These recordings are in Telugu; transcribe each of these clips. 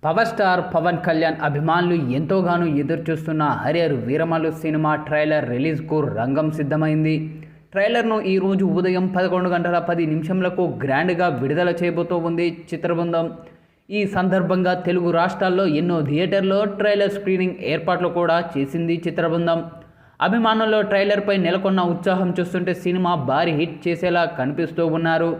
పవర్ స్టార్ పవన్ కళ్యాణ్ అభిమానులు ఎంతోగానో ఎదురుచూస్తున్న హరిహర వీరమల్లు సినిమా ట్రైలర్ రిలీజ్కు రంగం సిద్ధమైంది. ట్రైలర్ను ఈరోజు ఉదయం 11:10 గ్రాండ్గా విడుదల చేయబోతూ ఉంది చిత్రబృందం. ఈ సందర్భంగా తెలుగు రాష్ట్రాల్లో ఎన్నో థియేటర్లో ట్రైలర్ స్క్రీనింగ్ ఏర్పాట్లు కూడా చేసింది చిత్రబృందం. అభిమానుల్లో ట్రైలర్పై నెలకొన్న ఉత్సాహం చూస్తుంటే సినిమా భారీ హిట్ చేసేలా కనిపిస్తూ ఉన్నారు.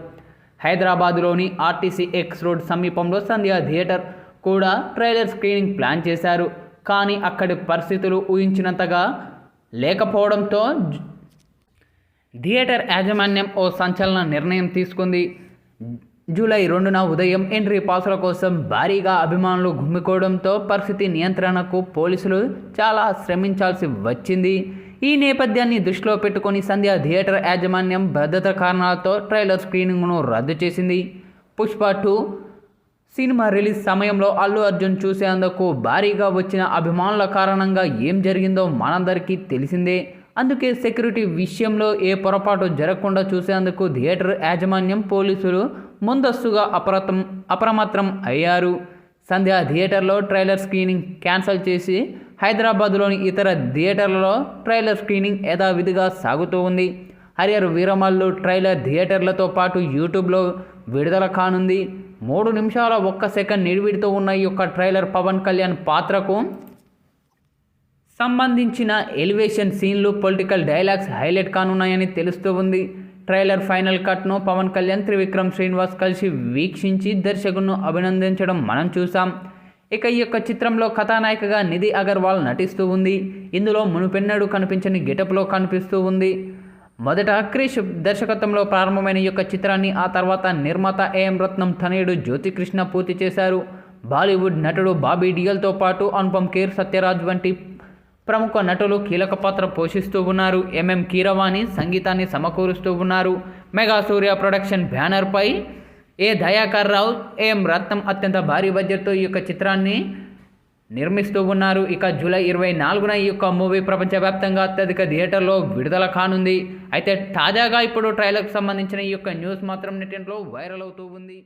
హైదరాబాద్లోని ఆర్టీసీ ఎక్స్ రోడ్ సమీపంలో సంధ్యా థియేటర్ కూడా ట్రైలర్ స్క్రీనింగ్ ప్లాన్ చేశారు. కానీ అక్కడి పరిస్థితులు ఊహించినంతగా లేకపోవడంతో థియేటర్ యాజమాన్యం ఓ సంచలన నిర్ణయం తీసుకుంది. జూలై 2న ఉదయం ఎంట్రీ పాసుల కోసం భారీగా అభిమానులు గుమ్మికోవడంతో పరిస్థితి నియంత్రణకు పోలీసులు చాలా శ్రమించాల్సి వచ్చింది. ఈ నేపథ్యాన్ని దృష్టిలో పెట్టుకొని సంధ్యా థియేటర్ యాజమాన్యం భద్రతా కారణాలతో ట్రైలర్ స్క్రీనింగ్ను రద్దు చేసింది. పుష్ప 2 సినిమా రిలీజ్ సమయంలో అల్లు అర్జున్ చూసేందుకు భారీగా వచ్చిన అభిమానుల కారణంగా ఏం జరిగిందో మనందరికీ తెలిసిందే. అందుకే సెక్యూరిటీ విషయంలో ఏ పొరపాటు జరగకుండా చూసేందుకు థియేటర్ యాజమాన్యం పోలీసులు ముందస్తుగా అప్రమత్తం అయ్యారు. సంధ్యా థియేటర్లో ట్రైలర్ స్క్రీనింగ్ క్యాన్సిల్ చేసి హైదరాబాద్లోని ఇతర థియేటర్లలో ట్రైలర్ స్క్రీనింగ్ యథావిధిగా సాగుతూ ఉంది. హరిహర వీరమల్లు ట్రైలర్ థియేటర్లతో పాటు యూట్యూబ్లో విడుదల కానుంది. 3 నిమిషాల 1 సెకండ్ నిడివిడితో ఉన్న ఈ యొక్క ట్రైలర్ పవన్ కళ్యాణ్ పాత్రకు సంబంధించిన ఎలివేషన్ సీన్లు, పొలిటికల్ డైలాగ్స్ హైలైట్ కానున్నాయని తెలుస్తూ ఉంది. ట్రైలర్ ఫైనల్ కట్ను పవన్ కళ్యాణ్, త్రివిక్రమ్ శ్రీనివాస్ కలిసి వీక్షించి దర్శకులను అభినందించడం మనం చూసాం. ఇక ఈ యొక్క చిత్రంలో కథానాయికగా నిధి అగర్వాల్ నటిస్తూ ఉంది. ఇందులో మునుపెన్నడూ కనిపించని గెటప్లో కనిపిస్తూ ఉంది. మొదట క్రిష్ దర్శకత్వంలో ప్రారంభమైన ఈ యొక్క చిత్రాన్ని ఆ తర్వాత నిర్మాత ఏఎం రత్నం తనయుడు జ్యోతికృష్ణ పూర్తి చేశారు. బాలీవుడ్ నటుడు బాబీ డియోల్తో పాటు అనుపమ్ ఖేర్, సత్యరాజ్ వంటి ప్రముఖ నటులు కీలక పాత్ర పోషిస్తూ ఉన్నారు. ఎంఎం కీరవాణి సంగీతాన్ని సమకూరుస్తూ ఉన్నారు. మెగా సూర్య ప్రొడక్షన్ బ్యానర్పై ఏ దయాకర్ రావు, ఏఎం రత్నం అత్యంత భారీ బడ్జెట్తో ఈ యొక్క చిత్రాన్ని నిర్మిస్తూ ఉన్నారు. ఇక జూలై 24న ఈ యొక్క మూవీ ప్రపంచవ్యాప్తంగా అత్యధిక థియేటర్లో విడుదల కానుంది. అయితే తాజాగా ఇప్పుడు ట్రైలర్కి సంబంధించిన ఈ యొక్క న్యూస్ మాత్రం నెట్టింట్లో వైరల్ అవుతూ ఉంది.